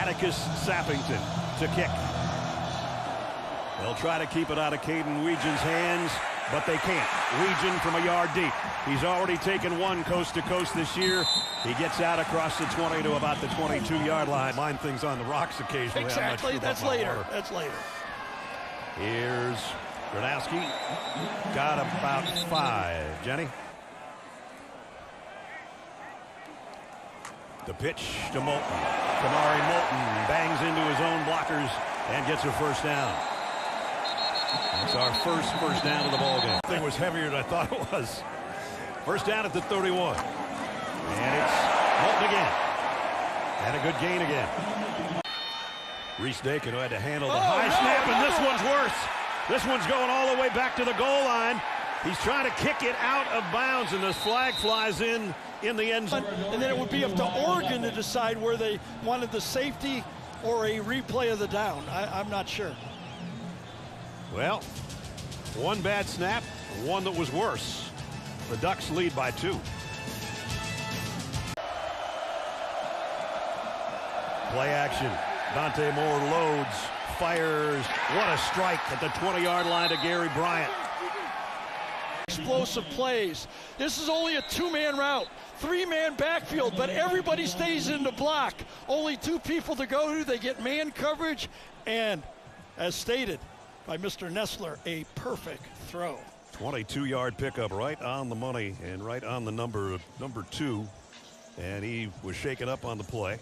Atticus Sappington to kick. They'll try to keep it out of Caden Weegen's hands, but they can't. Weegen from a yard deep. He's already taken one coast to coast this year. He gets out across the 20 to about the 22-yard line. Mind things on the rocks occasionally. Exactly. Sure that's later. That's later. Here's Gronowski. Got about 5. Jenny. The pitch to Moulton. Kamari Moulton bangs into his own blockers and gets a first down. That's our first down of the ballgame. The thing was heavier than I thought it was. First down at the 31. And it's Moulton again. And a good gain again. Reese Dakin, who had to handle the high snap, and this one's worse. This one's going all the way back to the goal line. He's trying to kick it out of bounds, and the flag flies in the end zone. And then it would be up to Oregon to decide where they wanted the safety or a replay of the down. I'm not sure. Well, one bad snap, one that was worse. The Ducks lead by 2. Play action. Dante Moore loads, fires. What a strike at the 20-yard line to Gary Bryant. Explosive plays. This is only a 2-man route. 3-man backfield, but everybody stays in the block. Only 2 people to go to. They get man coverage, and as stated by Mr. Nessler, a perfect throw. 22-yard pickup right on the money and right on the number 2. And he was shaken up on the play.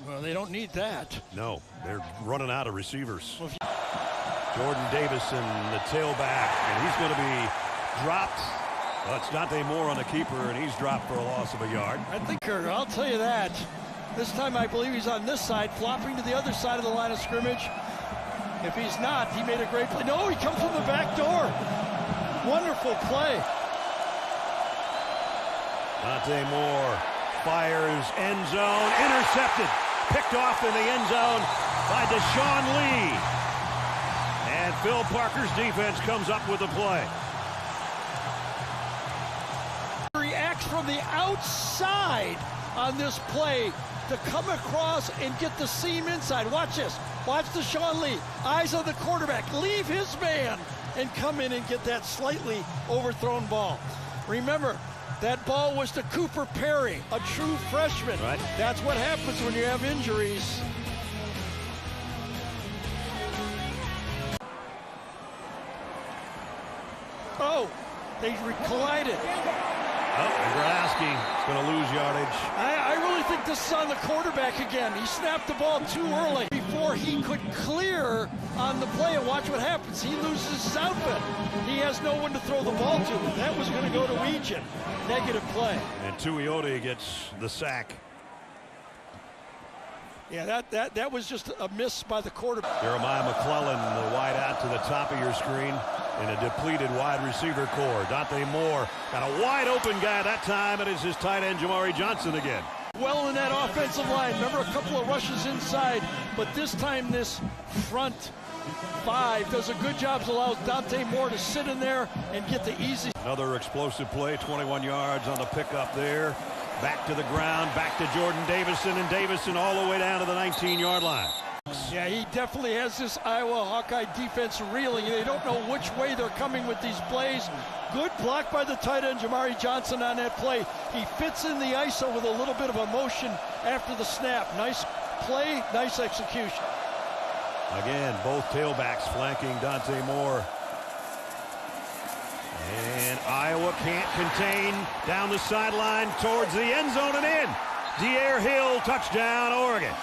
Well, they don't need that. No, they're running out of receivers. Jordan Davison, the tailback, and he's going to be dropped. Well, it's Dante Moore on the keeper, and he's dropped for a loss of a yard. I think, I'll tell you that. This time I believe he's on this side, flopping to the other side of the line of scrimmage. If he's not, he made a great play. No, he comes from the back door. Wonderful play. Dante Moore fires, end zone, intercepted. Picked off in the end zone by Deshaun Lee. And Phil Parker's defense comes up with the play. Reacts from the outside on this play to come across and get the seam inside. Watch this. Watch Deshaun Lee. Eyes on the quarterback. Leave his man and come in and get that slightly overthrown ball. Remember, that ball was to Cooper Perry, a true freshman. Right. That's what happens when you have injuries. Oh, they collided. Oh, and Gronowski is going to lose yardage. I really think this is on the quarterback again. He snapped the ball too early before he could clear on the play, and watch what happens. He loses his outfit. He has no one to throw the ball to. That was going to go to Weegen. Negative play. And Tuioti gets the sack. Yeah, that was just a miss by the quarterback. Jeremiah McClellan, the wide out to the top of your screen in a depleted wide receiver core. Dante Moore got a wide open guy that time. It is his tight end, Jamari Johnson, again. Well in that offensive line. Remember a couple of rushes inside, but this time this front 5 does a good job. Allows Dante Moore to sit in there and get the easy. Another explosive play, 21 yards on the pickup there. Back to the ground, back to Jordan Davison, and Davison all the way down to the 19-yard line. Yeah, he definitely has this Iowa Hawkeye defense reeling. They don't know which way they're coming with these plays. Good block by the tight end, Jamari Johnson, on that play. He fits in the ISO with a little bit of emotion after the snap. Nice play, nice execution. Again, both tailbacks flanking Dante Moore. And Iowa can't contain down the sideline towards the end zone and in. De'Air Hill, touchdown, Oregon.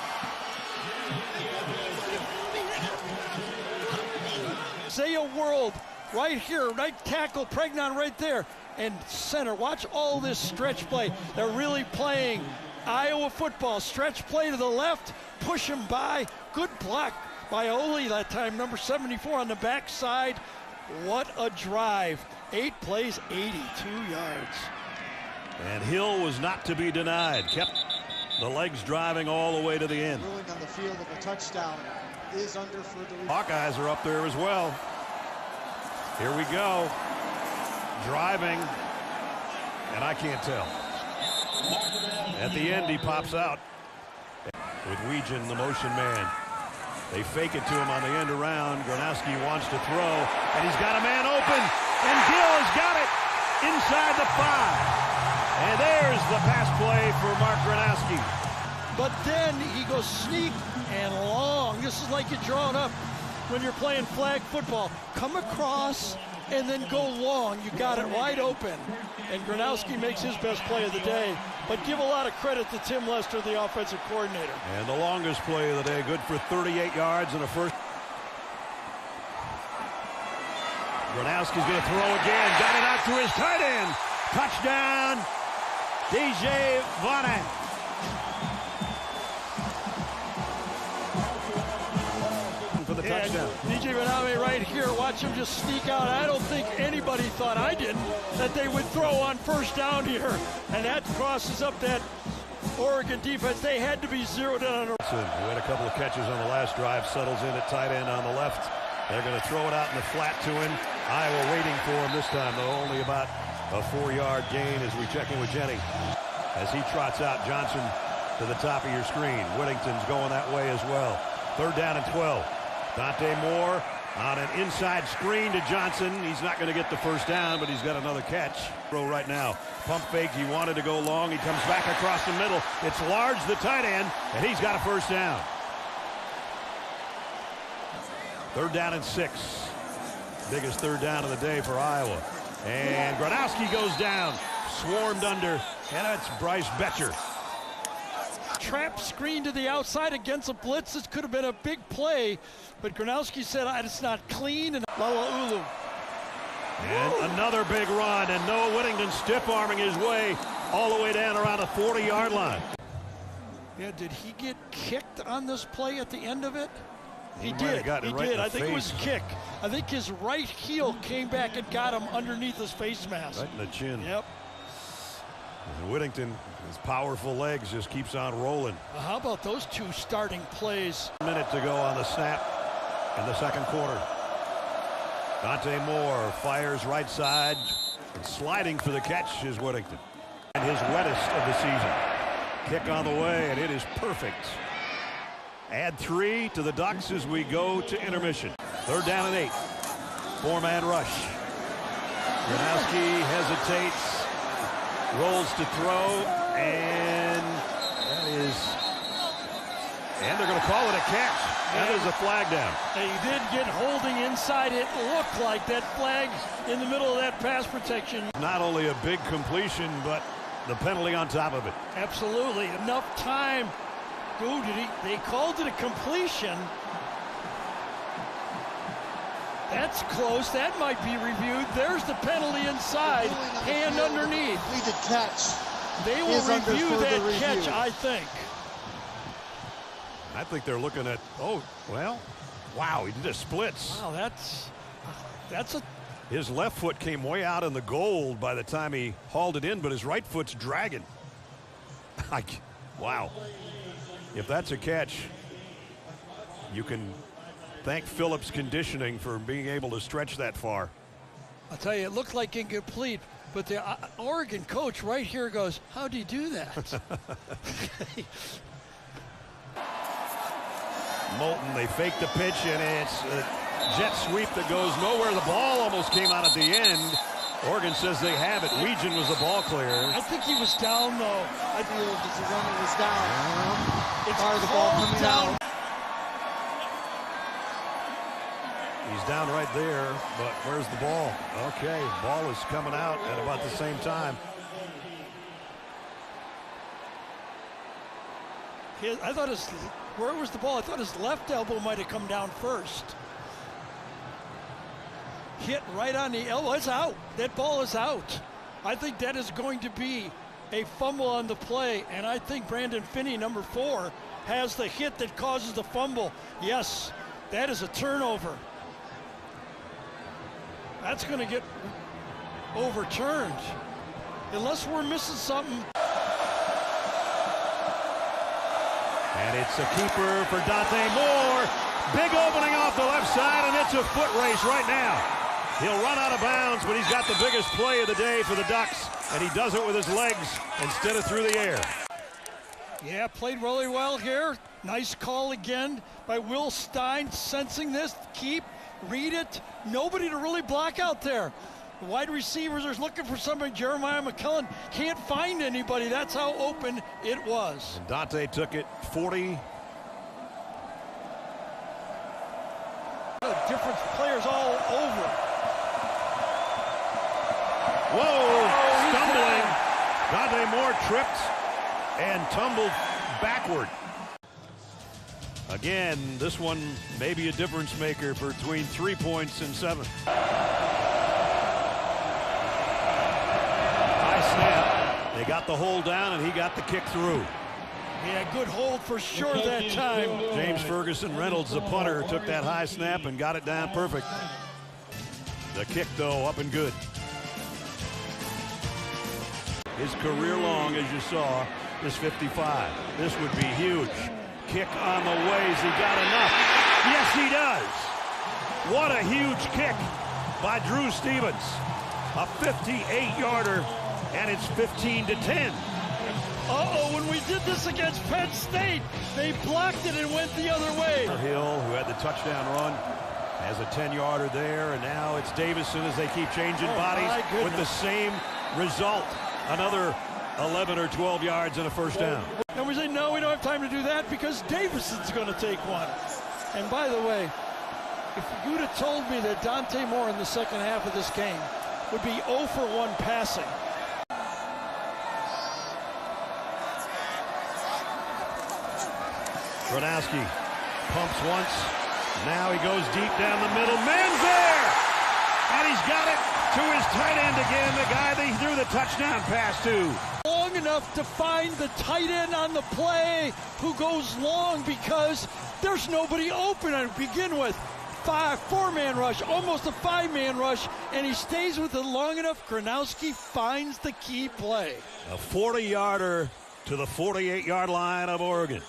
Isaiah World right here, right tackle, Pregnon right there, and center. Watch all this stretch play. They're really playing Iowa football. Stretch play to the left, push him by. Good block by Ole that time, number 74 on the backside. What a drive. 8 plays, 82 yards. And Hill was not to be denied. Kept the legs driving all the way to the end. Ruling on the field of a touchdown is under further review. Hawkeyes are up there as well. Here we go. Driving. And I can't tell. And at the end, he pops out. With Weegan, the motion man. They fake it to him on the end around. Gronowski wants to throw, and he's got a man open. And Gill has got it inside the 5. And there's the pass play for Mark Gronowski. But then he goes sneak and long. This is like you're drawing up when you're playing flag football. Come across and then go long. You got it wide open. And Gronowski makes his best play of the day. But give a lot of credit to Tim Lester, the offensive coordinator. And the longest play of the day, good for 38 yards and a first. Gronowski's going to throw again. Got it out to his tight end. Touchdown, DJ Vonnet. For the touchdown. DJ Vonnet right here. Watch him just sneak out. I don't think anybody thought, I didn't, that they would throw on first down here. And that crosses up that Oregon defense. They had to be zeroed in on. Who had a couple of catches on the last drive, settles in at tight end on the left. They're going to throw it out in the flat to him. Iowa waiting for him this time, though only about a 4-yard gain as we check in with Jenny. As he trots out Johnson to the top of your screen. Whittington's going that way as well. 3rd down and 12. Dante Moore on an inside screen to Johnson. He's not going to get the first down, but he's got another catch. Throw right now. Pump fake. He wanted to go long. He comes back across the middle. It's Large, the tight end, and he's got a first down. 3rd down and 6. Biggest 3rd down of the day for Iowa. And Gronowski goes down. Swarmed under. And that's Bryce Betcher. Trap screen to the outside against a blitz. This could have been a big play, but Gronowski said it's not clean. And Lalaulu. And another big run, and Noah Whittington stiff-arming his way all the way down around the 40-yard line. Yeah, did he get kicked on this play at the end of it? He might did. have gotten He it right did. in the I think it was face. a kick. I think his right heel came back and got him underneath his face mask. Right in the chin. Yep. And Whittington, his powerful legs just keeps on rolling. How about those two starting plays? A minute to go on the snap in the second quarter. Dante Moore fires right side, and sliding for the catch is Whittington. And his wettest of the season. Kick on the way, and it is perfect. Add 3 to the Ducks as we go to intermission. 3rd down and 8. 4-man rush. Gronowski hesitates. Rolls to throw, and that is, and they're going to call it a catch. That is a flag down. They did get holding inside. It looked like that flag in the middle of that pass protection. Not only a big completion, but the penalty on top of it. Absolutely. Enough time. Ooh, they called it a completion. That's close. That might be reviewed. There's the penalty inside. Hand underneath. Completed catch. They will review that catch, I think. I think they're looking at, oh, well, wow, he just splits. Wow, that's a... His left foot came way out in the gold by the time he hauled it in, but his right foot's dragging. Wow. If that's a catch, you can thank Phillips Conditioning for being able to stretch that far. I'll tell you, it looked like incomplete, but the Oregon coach right here goes, how'd he do that? Moulton, they fake the pitch, and it's a jet sweep that goes nowhere. The ball almost came out at the end. Oregon says they have it. Weegan was the ball clear. I think he was down, though. I feel the runner was down. It's Part of the ball coming down. out. He's down right there, but where's the ball? Okay, ball is coming out at about the same time. I thought where was the ball? I thought his left elbow might have come down first. Hit right on the elbow. It's out. That ball is out. I think that is going to be a fumble on the play, and I think Brandon Finney, number 4, has the hit that causes the fumble. Yes, that is a turnover. That's going to get overturned unless we're missing something. And it's a keeper for Dante Moore. Big opening off the left side, and it's a foot race right now. He'll run out of bounds, but he's got the biggest play of the day for the Ducks, and he does it with his legs instead of through the air. Yeah, played really well here. Nice call again by Will Stein, sensing this, keep, read it. Nobody to really block out there. The wide receivers are looking for somebody. Jeremiah McCullen can't find anybody. That's how open it was. And Dante took it 40. Different players all over. Whoa, stumbling. Dante Moore tripped and tumbled backward. Again, this one may be a difference maker between 3 points and 7. High snap. They got the hold down and he got the kick through. Yeah, good hold for sure that time. James Ferguson Reynolds, the punter, took that high snap and got it down perfect. The kick, though, up and good. His career long, as you saw, is 55. This would be huge. Kick on the ways. He got enough. Yes, he does. What a huge kick by Drew Stevens. A 58-yarder, and it's 15-10. Uh-oh, when we did this against Penn State, they blocked it and went the other way. Hill, who had the touchdown run, has a 10-yarder there, and now it's Davison as they keep changing bodies with the same result. Another 11 or 12 yards and a first down. And we say, no, we don't have time to do that because Davison's going to take one. And by the way, if you'd have told me that Dante Moore in the second half of this game would be 0 for 1 passing. Gronowski pumps once. Now he goes deep down the middle. Man's there! And he's got it to his tight end again, the guy that he threw the touchdown pass to. Long enough to find the tight end on the play who goes long because there's nobody open to begin with. 4-man rush, almost a 5-man rush, and he stays with it long enough. Gronowski finds the key play. A 40-yarder to the 48-yard line of Oregon.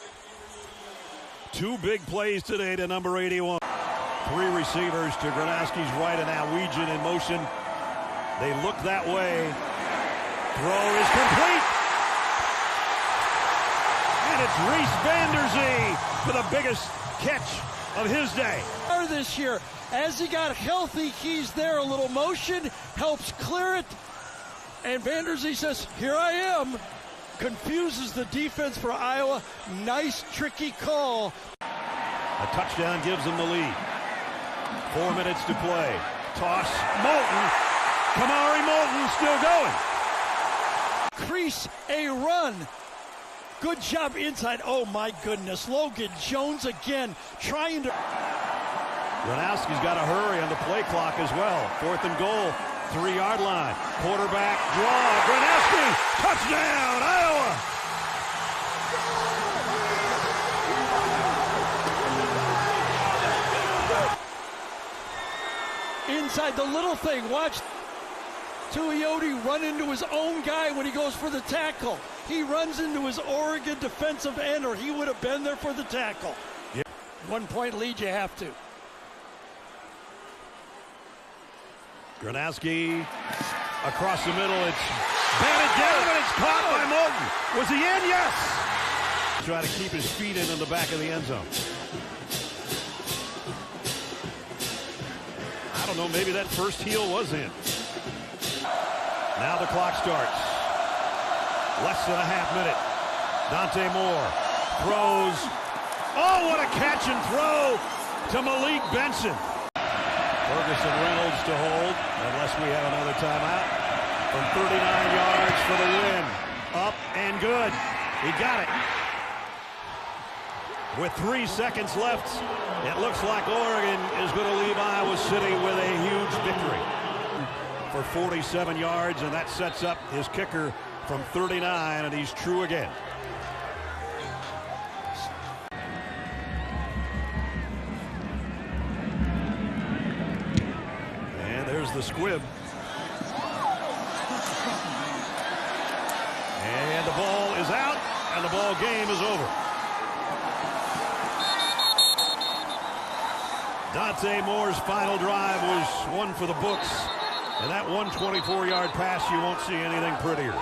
2 big plays today to number 81. 3 receivers to Gronowski's right, and now Weegin in motion. They look that way. Throw is complete. And it's Reese Vanderzee for the biggest catch of his day. This year, as he got healthy, he's there. A little motion helps clear it. And Vanderzee says, here I am. Confuses the defense for Iowa. Nice, tricky call. A touchdown gives them the lead. 4 minutes to play. Toss, Moulton. Kamari Moulton still going. Crease a run. Good job inside. Oh, my goodness. Logan Jones again trying to... Gronowski's got to hurry on the play clock as well. 4th and goal. 3-yard line. Quarterback draw. Gronowski. Touchdown, Iowa. Inside the little thing. Watch Tuioti run into his own guy when he goes for the tackle. He runs into his Oregon defensive end, or he would have been there for the tackle. Yep. 1-point lead, you have to. Gronowski across the middle. It's batted down and it's caught by Moulton. Was he in? Yes. Try to keep his feet in the back of the end zone. I don't know, maybe that first heel was in. Now the clock starts. Less than a half minute. Dante Moore throws. Oh, what a catch and throw to Malik Benson. Ferguson Reynolds to hold, unless we have another timeout. From 39 yards for the win. Up and good. He got it. With 3 seconds left, it looks like Oregon is going to leave Iowa City with a huge victory. For 47 yards, and that sets up his kicker from 39, and he's true again. And there's the squib. And the ball is out, and the ball game is over. Dante Moore's final drive was one for the books. And that 124-yard pass, you won't see anything prettier.